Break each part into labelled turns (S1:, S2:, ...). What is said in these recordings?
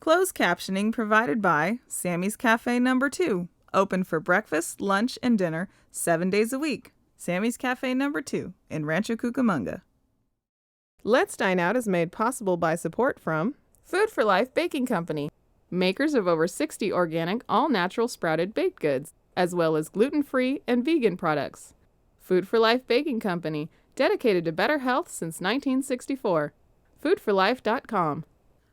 S1: Closed captioning provided by Sammy's Cafe No. 2. Open for breakfast, lunch, and dinner 7 days a week. Sammy's Cafe No. 2 in Rancho Cucamonga.
S2: Let's Dine Out is made possible by support from Food for Life Baking Company, makers of over 60 organic, all-natural sprouted baked goods, as well as gluten-free and vegan products. Food for Life Baking Company, dedicated to better health since 1964. Foodforlife.com.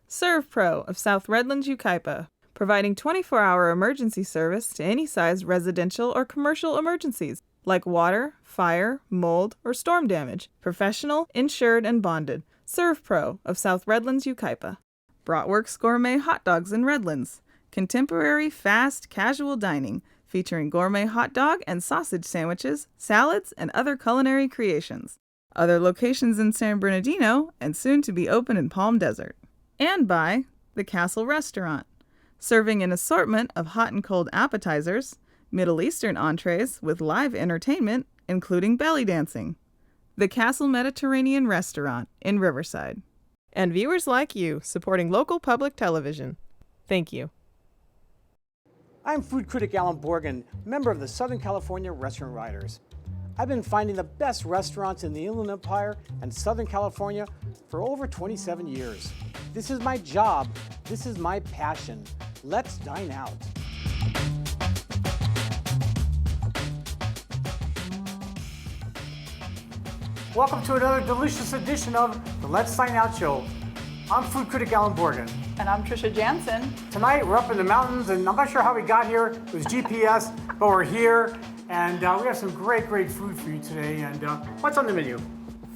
S1: ServPro of South Redlands, Yucaipa, providing 24-hour emergency service to any size residential or commercial emergencies, like water, fire, mold, or storm damage. Professional, insured, and bonded. ServPro of South Redlands, Yucaipa. Bratwurks Gourmet Hot Dogs in Redlands. Contemporary, fast, casual dining, featuring gourmet hot dog and sausage sandwiches, salads, and other culinary creations. Other locations in San Bernardino, and soon to be open in Palm Desert. And by The Castle Restaurant, serving an assortment of hot and cold appetizers, Middle Eastern entrees with live entertainment, including belly dancing. The Castle Mediterranean Restaurant in Riverside.
S2: And viewers like you, supporting local public television. Thank you.
S3: I'm food critic Alan Borgen, member of the Southern California Restaurant Writers. I've been finding the best restaurants in the Inland Empire and Southern California for over 27 years. This is my job. This is my passion. Let's dine out. Welcome to another delicious edition of the Let's Dine Out Show. I'm food critic Alan Borgen.
S4: And I'm Trisha Jansen.
S3: Tonight we're up in the mountains, and I'm not sure how we got here. It was GPS, but we're here, and we have some great food for you today. And what's on the menu?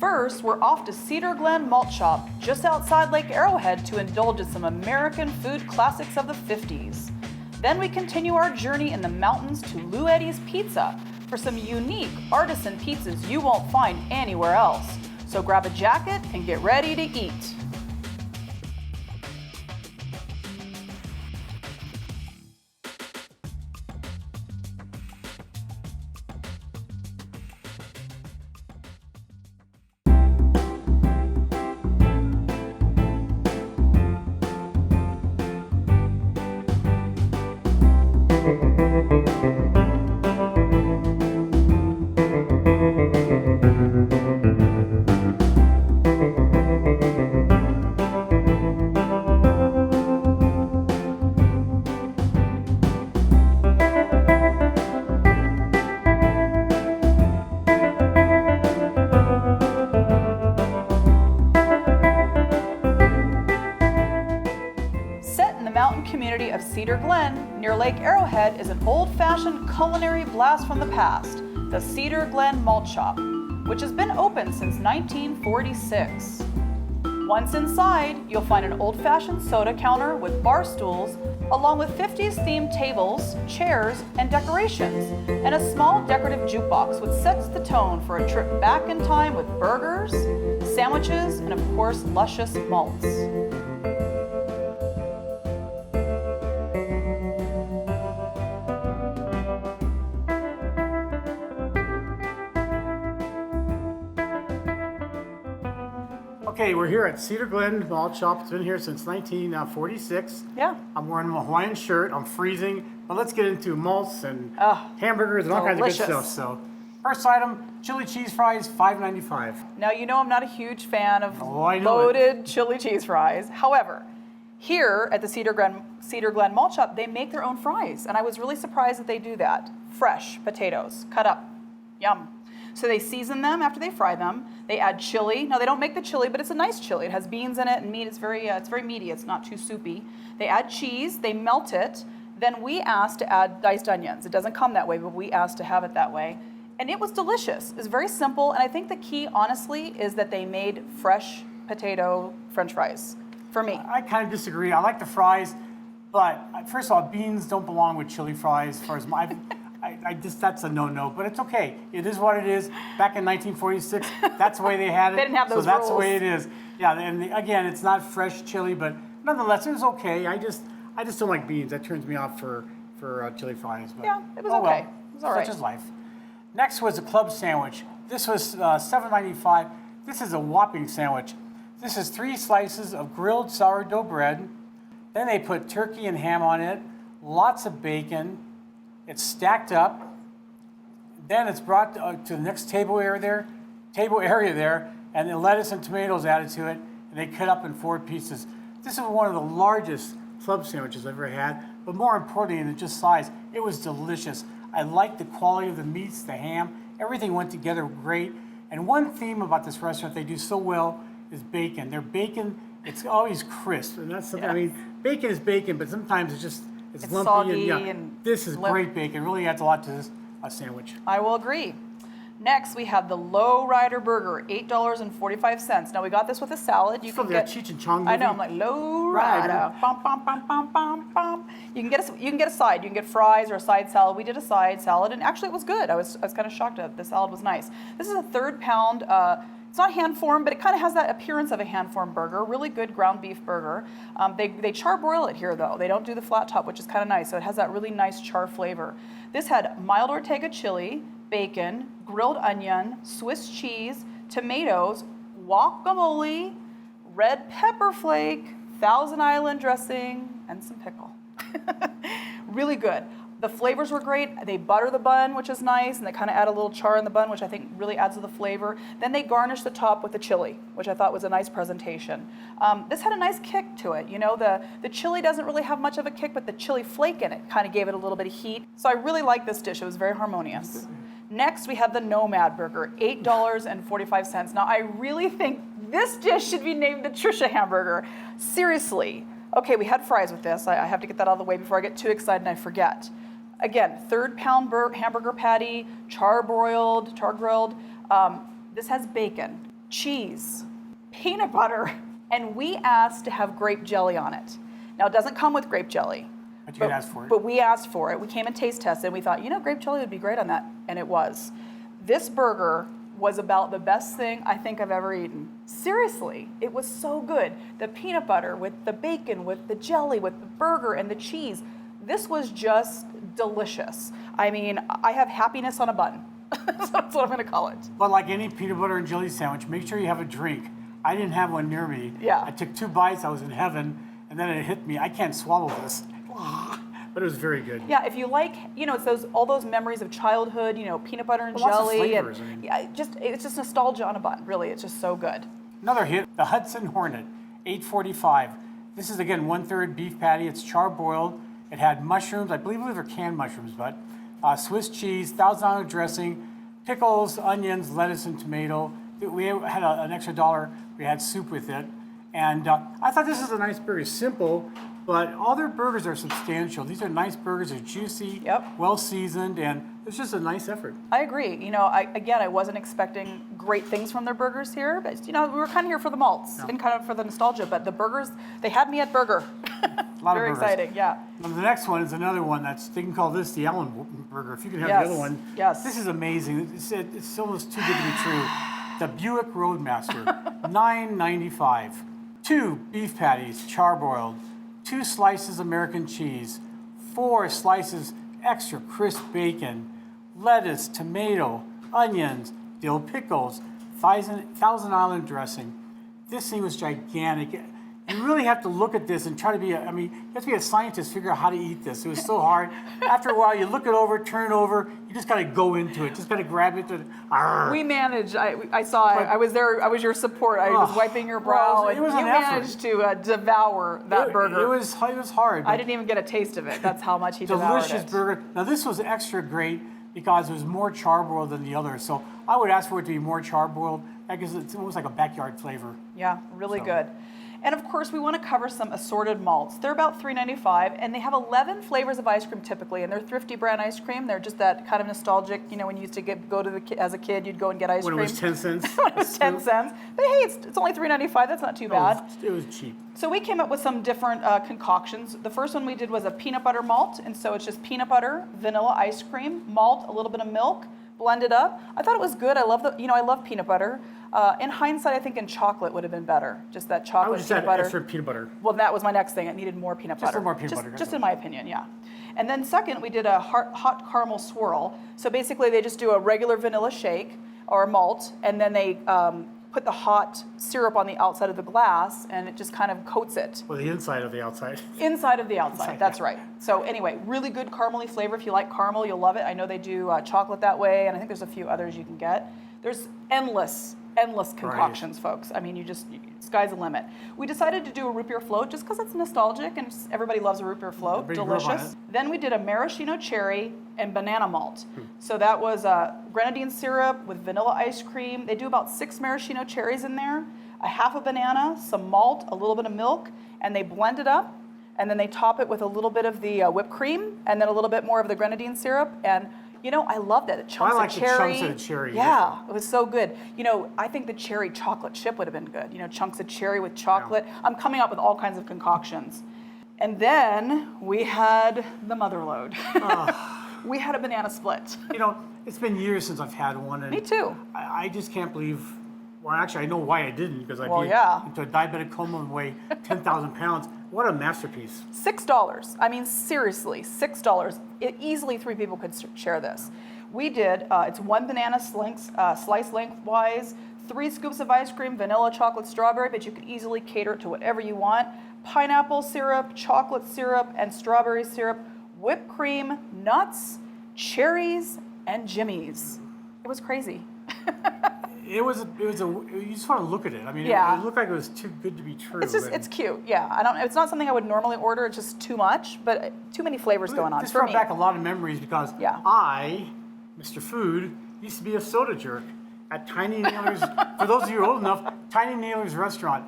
S4: First, we're off to Cedar Glen Malt Shop, just outside Lake Arrowhead, to indulge in some American food classics of the 50s. Then we continue our journey in the mountains to Lou Eddie's Pizza for some unique artisan pizzas you won't find anywhere else. So grab a jacket and get ready to eat. Community of Cedar Glen near Lake Arrowhead is an old-fashioned culinary blast from the past, the Cedar Glen Malt Shop, which has been open since 1946. Once inside, you'll find an old-fashioned soda counter with bar stools, along with 50s-themed tables, chairs, and decorations, and a small decorative jukebox which sets the tone for a trip back in time with burgers, sandwiches, and of course, luscious malts.
S3: Okay, we're here at Cedar Glen Malt Shop. It's been here since 1946.
S4: Yeah.
S3: I'm wearing a Hawaiian shirt. I'm freezing. But let's get into malts and hamburgers and all
S4: delicious.
S3: kinds of good stuff. So, first item, chili cheese fries, $5.95.
S4: Now, you know I'm not a huge fan of
S3: I know
S4: loaded chili cheese fries. However, here at the Cedar Glen Malt Shop, they make their own fries. And I was really surprised that they do that. Fresh potatoes, cut up. Yum. So they season them after they fry them. They add chili. Now they don't make the chili, but it's a nice chili. It has beans in it and meat. It's very meaty. It's not too soupy. They add cheese. They melt it. Then we asked to add diced onions. It doesn't come that way, but we asked to have it that way. And it was delicious. It's very simple. And I think the key, honestly, is that they made fresh potato French fries for me.
S3: I kind of disagree. I like the fries, but first of all, beans don't belong with chili fries. As far as my, I just that's a no-no. But it's okay. It is what it is. Back in 1946, that's the way they had it.
S4: They didn't have those
S3: so that's
S4: rules.
S3: the way it is. Yeah. And again, it's not fresh chili, but nonetheless, it was okay. I just don't like beans. That turns me off for chili fries. But,
S4: Yeah, it was
S3: oh
S4: okay.
S3: well,
S4: It was all right.
S3: such is life. Next was a club sandwich. This was $7.95. This is a whopping sandwich. This is 3 slices of grilled sourdough bread, Then they put turkey and ham on it, lots of bacon. It's stacked up. Then it's brought to the next table area there, and then lettuce and tomatoes added to it, and they cut up in 4 pieces. This is one of the largest club sandwiches I've ever had, but more importantly than just size, it was delicious. I liked the quality of the meats, the ham, everything went together great. And one theme about this restaurant they do so well is bacon. Their bacon, it's always crisp, and that's something. I mean, bacon is bacon, but sometimes it's lumpy
S4: soggy
S3: and this is great bacon. Really adds a lot to this sandwich.
S4: I will agree. Next, we have the Low Rider Burger, $8.45. Now, we got this with a salad. You can get
S3: Cheech and Chong movie.
S4: I know. I'm like Low Rider. Bum, bum, bum, bum, bum, bum. You can get a side. You can get fries or a side salad. We did a side salad, and actually, it was good. I was kind of shocked at it. The salad was nice. This is a 3rd pound. It's not hand formed, but it kind of has that appearance of a hand formed burger. Really good ground beef burger. They char-broil it here, though. They don't do the flat top, which is kind of nice. So it has that really nice char flavor. This had mild Ortega chili, bacon, grilled onion, Swiss cheese, tomatoes, guacamole, red pepper flake, Thousand Island dressing, and some pickle. Really good. The flavors were great. They butter the bun, which is nice, and they kind of add a little char in the bun, which I think really adds to the flavor. Then they garnish the top with the chili, which I thought was a nice presentation. This had a nice kick to it. You know, the chili doesn't really have much of a kick, but the chili flake in it kind of gave it a little bit of heat. So I really liked this dish. It was very harmonious. Next, we have the Nomad Burger, $8.45. Now, I really think this dish should be named the Trisha Hamburger. Seriously. Okay, we had fries with this. I have to get that out of the way before I get too excited and I forget. Again, 3rd pound hamburger patty, char-grilled. This has bacon, cheese, peanut butter, and we asked to have grape jelly on it. Now, it doesn't come with grape jelly.
S3: But you asked for it.
S4: But we asked for it. We came and taste tested, and we thought, grape jelly would be great on that, and it was. This burger was about the best thing I think I've ever eaten. Seriously, it was so good. The peanut butter with the bacon, with the jelly, with the burger and the cheese. This was just delicious. I mean, I have happiness on a bun. So that's what I'm going to call it.
S3: But like any peanut butter and jelly sandwich, make sure you have a drink. I didn't have one near me.
S4: Yeah.
S3: I took 2 bites, I was in heaven, and then it hit me. I can't swallow this. But it was very good.
S4: Yeah, if you like, it's all those memories of childhood, peanut butter and jelly.
S3: Lots of flavors,
S4: and it's just nostalgia on a bun, really. It's just so good.
S3: Another hit, the Hudson Hornet, $8.45. This is, again, 1/3 beef patty. It's char-broiled. It had mushrooms, I believe they're canned mushrooms, but Swiss cheese, Thousand Island dressing, pickles, onions, lettuce, and tomato. We had an extra $1. We had soup with it. And I thought this is a nice burger. Simple, but all their burgers are substantial. These are nice burgers. They're juicy, well seasoned, and it's just a nice effort.
S4: I agree. I wasn't expecting great things from their burgers here, but we were kind of here for the malts and kind of for the nostalgia. But the burgers, they had me at burger. Very exciting, yeah.
S3: Now, the next one is another one they can call this the Allen Burger. If you can have the other one.
S4: Yes.
S3: This is amazing. It's almost too good to be true. The Buick Roadmaster, $9.95. 2 beef patties, charbroiled. 2 slices American cheese. 4 slices extra crisp bacon. Lettuce, tomato, onions, dill pickles, Thousand Island dressing. This thing was gigantic. You really have to look at this and try to you have to be a scientist to figure out how to eat this. It was so hard. After a while, you look it over, turn it over, you just got to go into it. Just got to grab it.
S4: We managed. I saw it. I was there. I was your support. I was wiping your brow.
S3: Well, it was
S4: and
S3: an
S4: you managed to devour that burger.
S3: It was hard.
S4: I didn't even get a taste of it. That's how much he devoured it.
S3: Delicious burger. Now, this was extra great because it was more charbroiled than the other. So I would ask for it to be more charbroiled because it's almost like a backyard flavor.
S4: Yeah, really good. And of course, we want to cover some assorted malts. They're about $3.95, and they have 11 flavors of ice cream typically, and they're Thrifty brand ice cream. They're just that kind of nostalgic, when you used to go to as a kid, you'd go and get ice cream.
S3: When it was 10 cents.
S4: When it was 10 cents. But hey, it's only $3.95. That's not too bad.
S3: It was cheap.
S4: So we came up with some different concoctions. The first one we did was a peanut butter malt, and so it's just peanut butter, vanilla ice cream, malt, a little bit of milk, blended up. I thought it was good. I love I love peanut butter. In hindsight, I think in chocolate would have been better. Just that chocolate
S3: I would just
S4: peanut
S3: add
S4: butter.
S3: extra peanut butter.
S4: Well, that was my next thing. It needed more peanut butter.
S3: Just more peanut butter.
S4: Just in my opinion, yeah. And then second, we did a hot caramel swirl. So basically, they just do a regular vanilla shake or malt, and then they put the hot syrup on the outside of the glass, and it just kind of coats it.
S3: Well, the inside of the outside.
S4: Inside of the outside, that's right. So anyway, really good caramely flavor. If you like caramel, you'll love it. I know they do chocolate that way, and I think there's a few others you can get. There's endless concoctions, folks. I mean, sky's the limit. We decided to do a root beer float just because it's nostalgic and everybody loves a root beer float.
S3: Everybody grew up on
S4: Delicious.
S3: it.
S4: Then we did a maraschino cherry and banana malt. So that was grenadine syrup with vanilla ice cream. They do about 6 maraschino cherries in there, a half a banana, some malt, a little bit of milk, and they blend it up. And then they top it with a little bit of the whipped cream and then a little bit more of the grenadine syrup. And you know, I loved it. Chunks
S3: I like
S4: of cherry.
S3: the chunks of the cherry.
S4: Yeah, it was so good. You know, I think the cherry chocolate chip would have been good. You know, chunks of cherry with chocolate. Yeah. I'm coming up with all kinds of concoctions. And then we had the mother load. We had a banana split.
S3: You know, it's been years since I've had one. And
S4: Me too.
S3: I just can't believe, well, actually, I know why I didn't, because I into a diabetic coma and weigh 10,000 pounds. What a masterpiece.
S4: $6. I mean, seriously, $6. Easily 3 people could share this. We did, it's 1 banana sliced lengthwise, 3 scoops of ice cream, vanilla, chocolate, strawberry, but you could easily cater it to whatever you want. Pineapple syrup, chocolate syrup, and strawberry syrup, whipped cream, nuts, cherries, and jimmies. It was crazy.
S3: It was you just want to look at it. I mean,
S4: Yeah.
S3: it looked like it was too good to be true.
S4: It's cute. Yeah, it's not something I would normally order. It's just too much, but too many flavors going on
S3: This
S4: for
S3: brought
S4: me.
S3: back a lot of memories because
S4: Yeah.
S3: I, Mr. Food, used to be a soda jerk at Tiny Nailers. For those of you who are old enough, Tiny Nailers restaurant.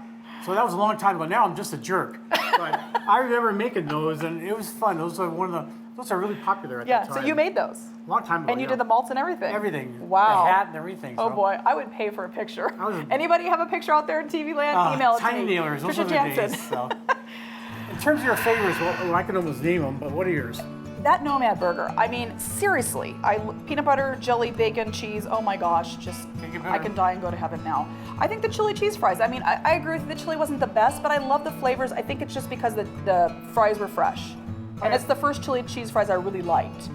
S3: So that was a long time ago. Now I'm just a jerk. But I remember making those, and it was fun. Those are really popular at that time.
S4: So you made those.
S3: A long time ago.
S4: And you did the malts and everything.
S3: Everything.
S4: Wow.
S3: The hat and everything.
S4: Oh
S3: so.
S4: boy, I would pay for a picture.
S3: was-
S4: Anybody have a picture out there in TV land? Email it to
S3: Tiny
S4: me.
S3: Nailers. Those
S4: Trisha
S3: are the
S4: Jansen.
S3: days. So. In terms of your favorites, well, I can almost name them, but what are yours?
S4: That Nomad burger. I mean, seriously, peanut butter, jelly, bacon, cheese. Oh my gosh, just I can die and go to heaven now. I think the chili cheese fries. I mean, I agree with you. The chili wasn't the best, but I love the flavors. I think it's just because the fries were fresh, and it's the first chili cheese fries I really liked.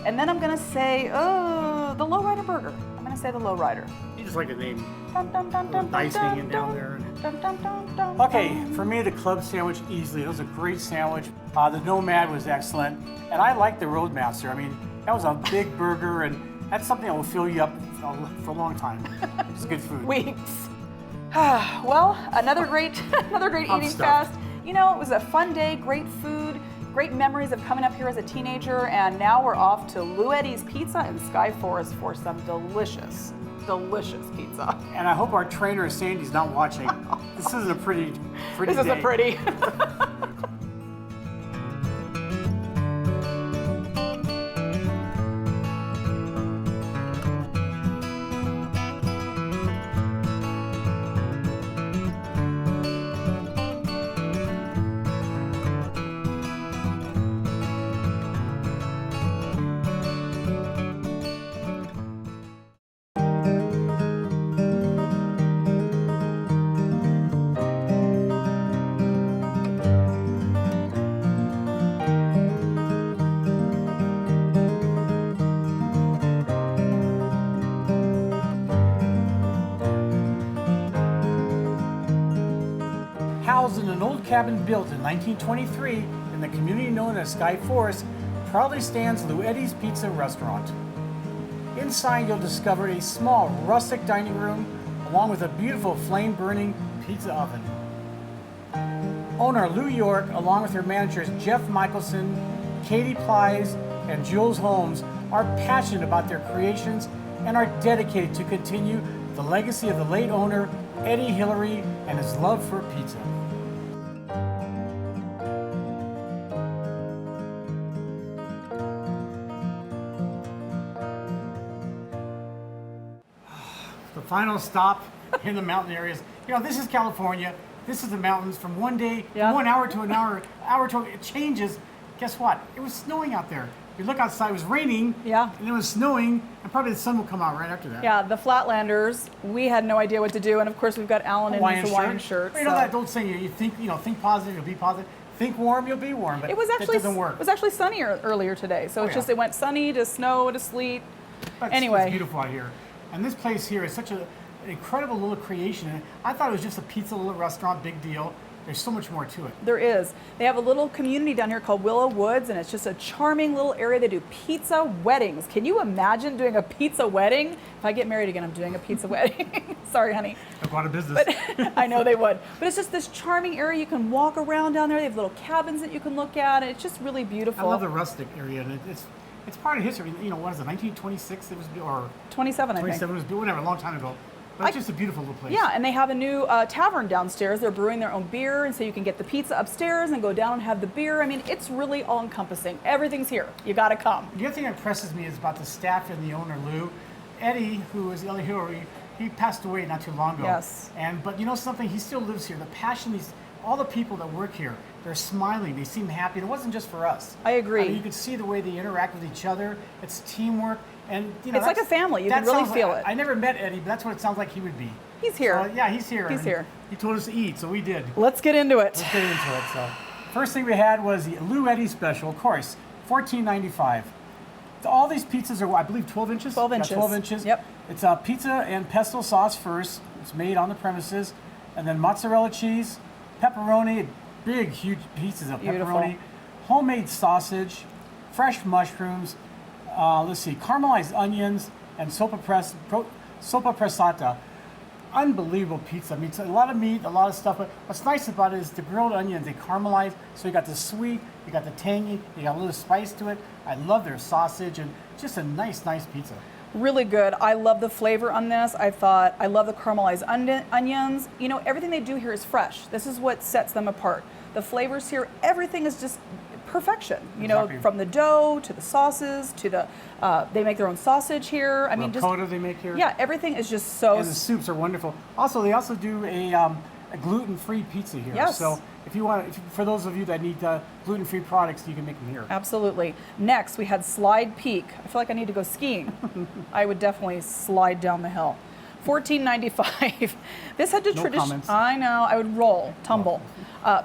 S4: And then I'm gonna say, the lowrider burger. I'm gonna say the lowrider.
S3: You just like the name.
S4: Dun, dun, dun, dun,
S3: Nice
S4: dun,
S3: hanging down there.
S4: dun, dun, dun, dun,
S3: Okay,
S4: dun.
S3: for me, the club sandwich easily. It was a great sandwich. The Nomad was excellent, and I like the Roadmaster. I mean, that was a big burger, and that's something that will fill you up for a long time. It's good food.
S4: Weeks. Well, another great
S3: I'm
S4: eating
S3: stuffed.
S4: fest. You know, it was a fun day, great food, great memories of coming up here as a teenager, and now we're off to Luetti's Pizza in Sky Forest for some delicious pizza.
S3: And I hope our trainer Sandy's not watching. This isn't a pretty
S4: This
S3: day.
S4: isn't pretty.
S3: Housed in an old cabin built in 1923 in the community known as Sky Forest, proudly stands Luetti's Pizza Restaurant. Inside, you'll discover a small, rustic dining room along with a beautiful flame-burning pizza oven. Owner Lou York, along with her managers Jeff Michelson, Katie Plies, and Jules Holmes, are passionate about their creations and are dedicated to continue the legacy of the late owner, Eddie Hillary, and his love for pizza. The final stop in the mountain areas. You know, this is California. This is the mountains. From one day,
S4: Yeah.
S3: from 1 hour to an hour to it changes. Guess what? It was snowing out there. You look outside, it was raining.
S4: Yeah.
S3: And it was snowing, and probably the sun will come out right after that.
S4: Yeah, the Flatlanders, we had no idea what to do, and of course we've got Alan in his Hawaiian shirt.
S3: You know
S4: so-
S3: that old saying, you think positive, you'll be positive. Think warm, you'll be warm. But
S4: It was
S3: that
S4: actually
S3: doesn't work.
S4: It was actually sunny earlier today, so it's
S3: yeah.
S4: just it went sunny to snow to sleet.
S3: But
S4: Anyway.
S3: it's beautiful out here. And this place here is such a incredible little creation. And I thought it was just a pizza little restaurant, big deal. There's so much more to it.
S4: There is. They have a little community down here called Willow Woods, and it's just a charming little area. They do pizza weddings. Can you imagine doing a pizza wedding? If I get married again, I'm doing a pizza wedding. Sorry, honey.
S3: They'll go out of business.
S4: But I know they would. But it's just this charming area. You can walk around down there. They have little cabins that you can look at, and it's just really beautiful.
S3: I love the rustic area, and it's part of history. You know, what is it, 1926 it was, or
S4: 27, I think.
S3: 27 it was, whatever, a long time ago. But it's just a beautiful little place.
S4: Yeah, and they have a new tavern downstairs. They're brewing their own beer, and so you can get the pizza upstairs and go down and have the beer. I mean, it's really all-encompassing. Everything's here. You got to come.
S3: The other thing that impresses me is about the staff and the owner, Lou. Eddie, who is Eddie Hillary, he passed away not too long ago.
S4: Yes.
S3: But you know something? He still lives here. The passion, all the people that work here, they're smiling. They seem happy. And it wasn't just for us.
S4: I agree.
S3: I mean, you can see the way they interact with each other. It's teamwork. And you know,
S4: it's like a family. You can really feel it.
S3: I never met Eddie, but that's what it sounds like he would be.
S4: He's here.
S3: So, yeah, he's here.
S4: He's here.
S3: He told us to eat, so we did.
S4: Let's get into it.
S3: Let's get into it. So, first thing we had was the Lou Eddie special, of course, $14.95. All these pizzas are, I believe, 12 inches.
S4: 12
S3: Yeah,
S4: inches.
S3: 12 inches.
S4: Yep.
S3: It's a pizza and pesto sauce first. It's made on the premises, and then mozzarella cheese, pepperoni, big, huge pieces of
S4: Beautiful.
S3: pepperoni, homemade sausage, fresh mushrooms. Let's see, caramelized onions and sopa pressata. Unbelievable pizza. I mean, it's a lot of meat, a lot of stuff, but what's nice about it is the grilled onions, they caramelize, so you got the sweet, you got the tangy, you got a little spice to it. I love their sausage, and just a nice pizza.
S4: Really good. I love the flavor on this. I love the caramelized onions. You know, everything they do here is fresh. This is what sets them apart. The flavors here, everything is just perfection. You know,
S3: Exactly.
S4: from the dough to the sauces to the, they make their own sausage here. I mean, just
S3: Ricotta they make here.
S4: yeah, everything is just so.
S3: And the soups are wonderful. Also, they also do a gluten-free pizza here.
S4: Yes.
S3: So if you want, for those of you that need gluten-free products, you can make them here.
S4: Absolutely. Next, we had Slide Peak. I feel like I need to go skiing. I would definitely slide down the hill. $14.95. This had to
S3: No
S4: tradition.
S3: comments.
S4: I know. I would roll, tumble.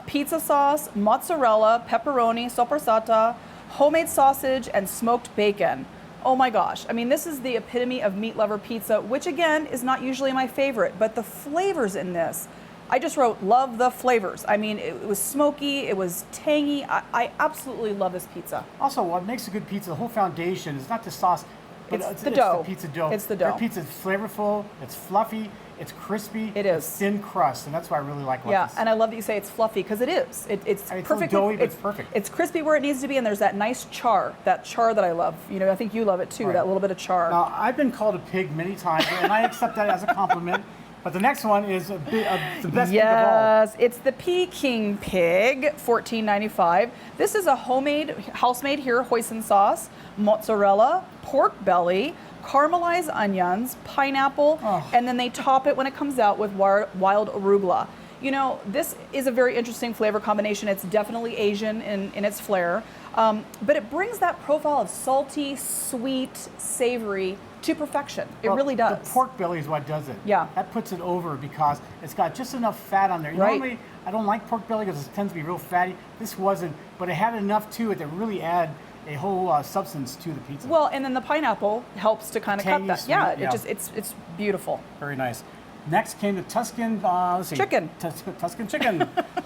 S4: Pizza sauce, mozzarella, pepperoni, soppressata, homemade sausage, and smoked bacon. Oh my gosh. I mean, this is the epitome of meat lover pizza, which again is not usually my favorite, but the flavors in this, I just wrote, love the flavors. I mean, it was smoky, it was tangy. I absolutely love this pizza.
S3: Also, what makes a good pizza, the whole foundation is not the sauce, but
S4: It's the dough.
S3: the pizza dough.
S4: It's the dough.
S3: Their pizza is flavorful, it's fluffy, it's crispy.
S4: It is.
S3: It's thin crust, and that's what I really like about
S4: Yeah,
S3: this.
S4: and I love that you say it's fluffy because it is. It's
S3: I mean, it's
S4: perfect.
S3: so doughy, but it's perfect.
S4: It's crispy where it needs to be, and there's that nice char, that I love. You know, I think you love it too.
S3: Right.
S4: That little bit of char.
S3: Now, I've been called a pig many times, and I accept that as a compliment. But the next one is the best pig of all.
S4: Yes, it's the Peking pig, $14.95. This is a homemade, house-made here, hoisin sauce, mozzarella, pork belly, caramelized onions, pineapple, and then they top it when it comes out with wild arugula. You know, this is a very interesting flavor combination. It's definitely Asian in its flair, but it brings that profile of salty, sweet, savory to perfection. It really does.
S3: The pork belly is what does it.
S4: Yeah.
S3: That puts it over because it's got just enough fat on there.
S4: Right.
S3: Normally, I don't like pork belly because it tends to be real fatty. This wasn't, but it had enough to it to really add a whole substance to the pizza.
S4: Well, and then the pineapple helps to kind of cut
S3: Tangy,
S4: that.
S3: sweet,
S4: Yeah,
S3: yeah.
S4: it's beautiful.
S3: Very nice. Next came the Tuscan, let's see.
S4: Chicken.
S3: Tuscan chicken,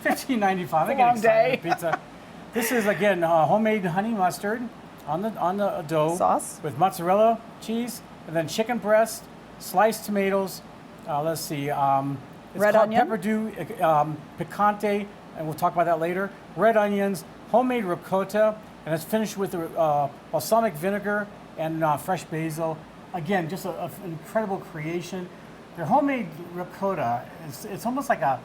S3: $15.95. I
S4: a
S3: get
S4: long
S3: excited
S4: day.
S3: with pizza. This is again homemade honey mustard on the dough
S4: Sauce.
S3: with mozzarella cheese and then chicken breast, sliced tomatoes. Let's see. It's
S4: Red
S3: called
S4: onion.
S3: Pepperdew picante, and we'll talk about that later. Red onions, homemade ricotta, and it's finished with balsamic vinegar and fresh basil. Again, just an incredible creation. Their homemade ricotta it's almost like a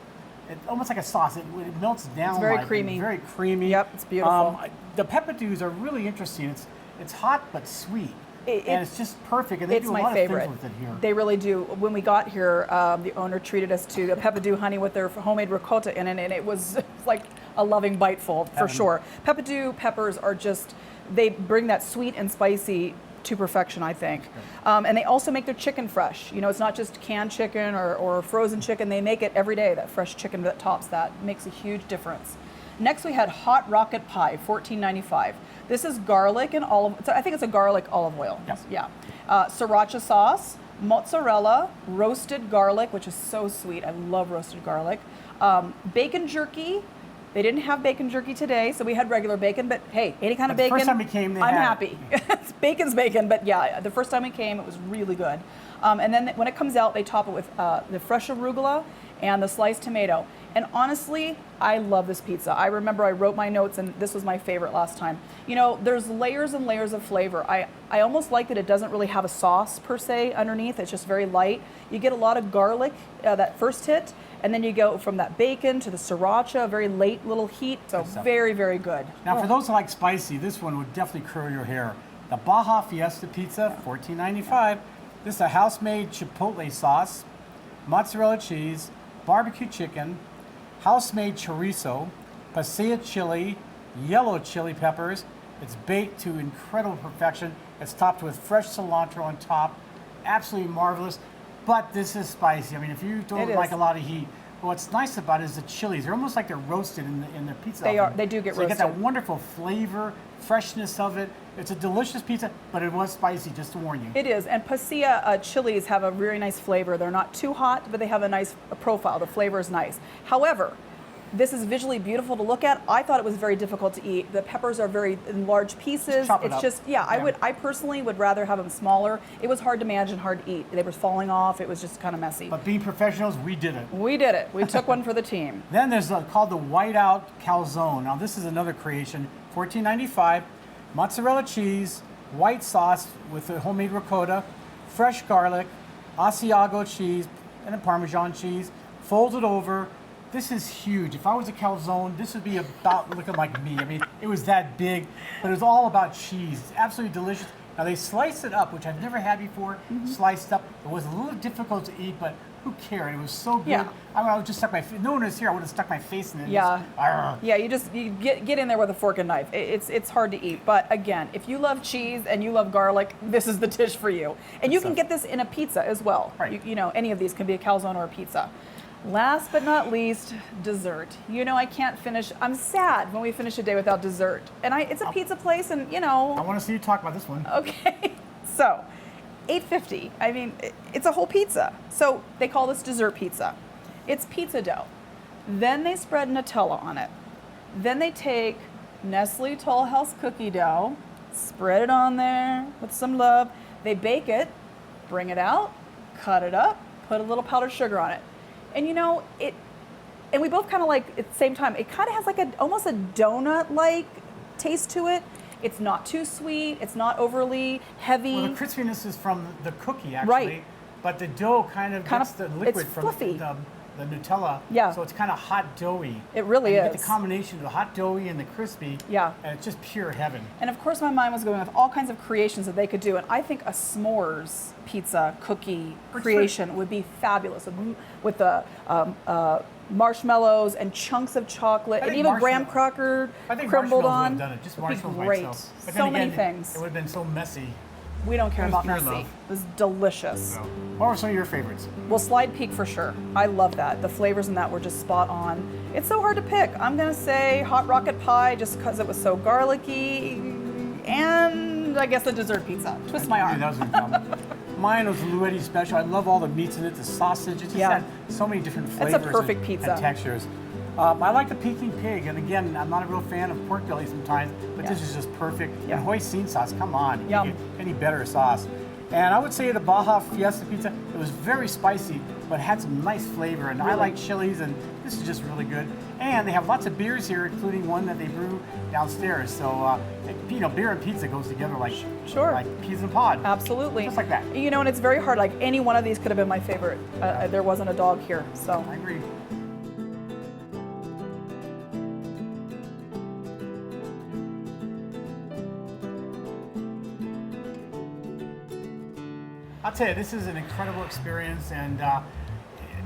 S3: sauce. It melts down.
S4: It's very
S3: like,
S4: creamy.
S3: Very creamy.
S4: Yep, it's beautiful.
S3: The pepperdews are really interesting. It's hot but sweet,
S4: It-
S3: and it's just perfect. And they
S4: It's
S3: do a
S4: my
S3: lot
S4: favorite.
S3: of things with it here.
S4: They really do. When we got here, the owner treated us to a pepperdew honey with their homemade ricotta in it, and it was like a loving biteful for
S3: Heaven.
S4: sure. Pepperdew peppers are they bring that sweet and spicy to perfection, I think. And they also make their chicken fresh. You know, it's not just canned chicken or frozen chicken. They make it every day, that fresh chicken that tops that. Makes a huge difference. Next, we had Hot Rocket Pie, $14.95. This is garlic and I think it's a garlic olive oil.
S3: Yes.
S4: Yeah. Sriracha sauce, mozzarella, roasted garlic, which is so sweet. I love roasted garlic. Bacon jerky. They didn't have bacon jerky today, so we had regular bacon, but hey, any kind of
S3: But the
S4: bacon,
S3: first time we came, they
S4: I'm
S3: had
S4: happy. Bacon's bacon, but yeah, the first time we came, it was really good. And then when it comes out, they top it with the fresh arugula and the sliced tomato. And honestly, I love this pizza. I remember I wrote my notes, and this was my favorite last time. You know, there's layers and layers of flavor. I almost like that it doesn't really have a sauce per se underneath. It's just very light. You get a lot of garlic, that first hit, and then you go from that bacon to the sriracha, very late little heat. So very, very good.
S3: Now, for those who like spicy, this one would definitely curl your hair. The Baja Fiesta Pizza, $14.95. This is a house-made chipotle sauce, mozzarella cheese, barbecue chicken, house-made chorizo, pasilla chili, yellow chili peppers. It's baked to incredible perfection. It's topped with fresh cilantro on top. Absolutely marvelous. But this is spicy. I mean, if you don't like a lot of heat, what's nice about it is the chilies. They're almost like they're roasted in the pizza
S4: They
S3: oven.
S4: are. They do get
S3: so
S4: roasted.
S3: You get that wonderful flavor, freshness of it. It's a delicious pizza, but it was spicy, just to warn you.
S4: It is, and pasilla chilies have a very nice flavor. They're not too hot, but they have a nice profile. The flavor is nice. However, this is visually beautiful to look at. I thought it was very difficult to eat. The peppers are very in large pieces.
S3: Chop it
S4: It's
S3: up.
S4: just, I personally would rather have them smaller. It was hard to manage and hard to eat. They were falling off. It was just kind of messy.
S3: But being professionals, we did it.
S4: We did it. We took one for the team.
S3: Then there's called the Whiteout Calzone. Now this is another creation, $14.95. Mozzarella cheese, white sauce with a homemade ricotta, fresh garlic, Asiago cheese, and a Parmesan cheese, folded over. This is huge. If I was a calzone, this would be about looking like me. I mean, it was that big, but it was all about cheese. It's absolutely delicious. Now they sliced it up, which I've never had before, sliced up. It was a little difficult to eat, but who cared? It was so good.
S4: Yeah.
S3: I would just stuck my, no one was here, I would have stuck my face in it.
S4: Yeah.
S3: Just,
S4: Yeah, you get in there with a fork and knife. It's hard to eat, but again, if you love cheese and you love garlic, this is the dish for you. And you can get this in a pizza as well.
S3: Right.
S4: You know, any of these can be a calzone or a pizza. Last but not least, dessert. You know, I can't finish. I'm sad when we finish a day without dessert. And it's a pizza place, and you know.
S3: I want to see you talk about this one.
S4: Okay, so $8.50. I mean, it's a whole pizza. So they call this dessert pizza. It's pizza dough. Then they spread Nutella on it. Then they take Nestle Toll House cookie dough, spread it on there with some love. They bake it, bring it out, cut it up, put a little powdered sugar on it. And you know, and we both kind of like at the same time, it kind of has like almost a donut-like taste to it. It's not too sweet. It's not overly heavy.
S3: Well, the crispiness is from the cookie, actually.
S4: Right.
S3: But the dough kind of gets the liquid
S4: it's
S3: from
S4: fluffy.
S3: the Nutella.
S4: Yeah.
S3: So it's kind of hot doughy.
S4: It really
S3: and you
S4: is.
S3: get the combination of the hot doughy and the crispy.
S4: Yeah.
S3: And it's just pure heaven.
S4: And of course, my mind was going with all kinds of creations that they could do. And I think a s'mores pizza cookie creation would be fabulous with the marshmallows and chunks of chocolate and even graham cracker crumbled on.
S3: Would have done it. Just
S4: It'd be
S3: marshmallows by
S4: great.
S3: itself. But
S4: So
S3: then
S4: many
S3: again,
S4: things.
S3: It would have been so messy.
S4: We don't care
S3: It was
S4: about
S3: pure
S4: messy.
S3: love.
S4: It was delicious.
S3: So, what were some of your favorites?
S4: Well, Slide Peak for sure. I love that. The flavors in that were just spot on. It's so hard to pick. I'm gonna say Hot Rocket Pie just because it was so garlicky, and I guess the dessert pizza. Twist my arm.
S3: That was incredible. Mine was the Luetti Special. I love all the meats in it, the sausage. It just had so many different
S4: It's
S3: flavors
S4: a perfect pizza.
S3: and textures. I like the Peking pig, and again, I'm not a real fan of pork belly sometimes, but this is just perfect.
S4: Yeah.
S3: And hoisin sauce, come on,
S4: Yum.
S3: you get any better sauce. And I would say the Baja Fiesta pizza, it was very spicy, but had some nice flavor. And I like chilies, and this is just really good. And they have lots of beers here, including one that they brew downstairs. So, you know, beer and pizza goes together like peas and pod.
S4: Absolutely.
S3: Just like that.
S4: You know, and it's very hard. Like any one of these could have been my favorite. There wasn't a dog here, so.
S3: I agree. I'll tell you, this is an incredible experience, and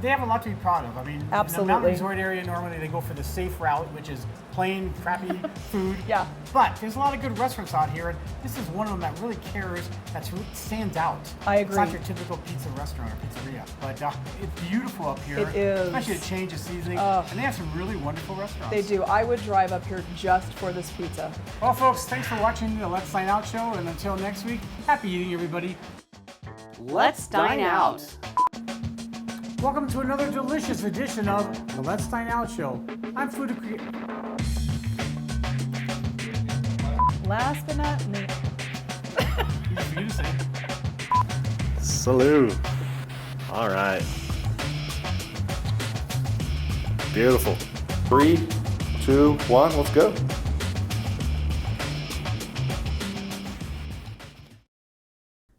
S3: they have a lot to be proud of. I mean,
S4: Absolutely.
S3: in the mountain resort area, normally they go for the safe route, which is plain, crappy food.
S4: Yeah.
S3: But there's a lot of good restaurants out here, and this is one of them that really cares, that really stands out.
S4: I
S3: It's not
S4: agree.
S3: your typical pizza restaurant or pizzeria, but it's beautiful up here.
S4: It is.
S3: Especially to change the seasoning, and they have some really wonderful restaurants.
S4: They do. I would drive up here just for this pizza.
S3: Well, folks, thanks for watching the Let's Sign Out show, and until next week, happy eating, everybody.
S5: Let's dine out.
S3: Welcome to another delicious edition of the Let's Dine Out Show. I'm food creator.
S4: Last but not least.
S6: Salute. All right. Beautiful. 3, 2, 1, let's go.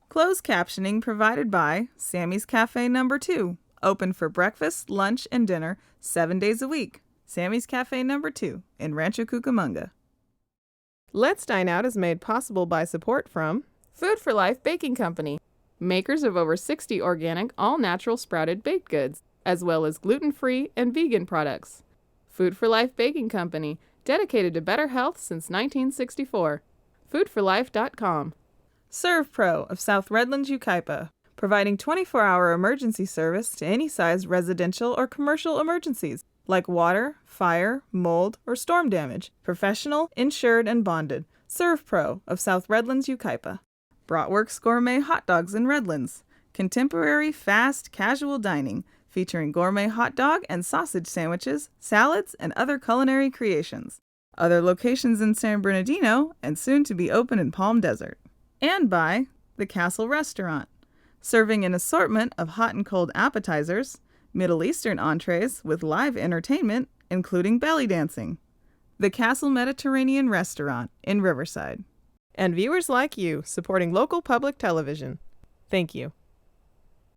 S1: Closed captioning provided by Sammy's Cafe No. 2. Open for breakfast, lunch, and dinner 7 days a week. Sammy's Cafe No. 2 in Rancho Cucamonga.
S2: Let's Dine Out is made possible by support from Food for Life Baking Company, makers of over 60 organic, all-natural sprouted baked goods, as well as gluten-free and vegan products. Food for Life Baking Company, dedicated to better health since 1964. Foodforlife.com.
S1: ServPro of South Redlands, Yucaipa, providing 24-hour emergency service to any size residential or commercial emergencies like water, fire, mold, or storm damage. Professional, insured, and bonded. ServPro of South Redlands, Yucaipa. Bratwurks Gourmet Hot Dogs in Redlands. Contemporary, fast, casual dining featuring gourmet hot dog and sausage sandwiches, salads, and other culinary creations. Other locations in San Bernardino and soon to be open in Palm Desert. And by the Castle Restaurant, serving an assortment of hot and cold appetizers, Middle Eastern entrees with live entertainment, including belly dancing. The Castle Mediterranean Restaurant in Riverside.
S2: And viewers like you supporting local public television. Thank you.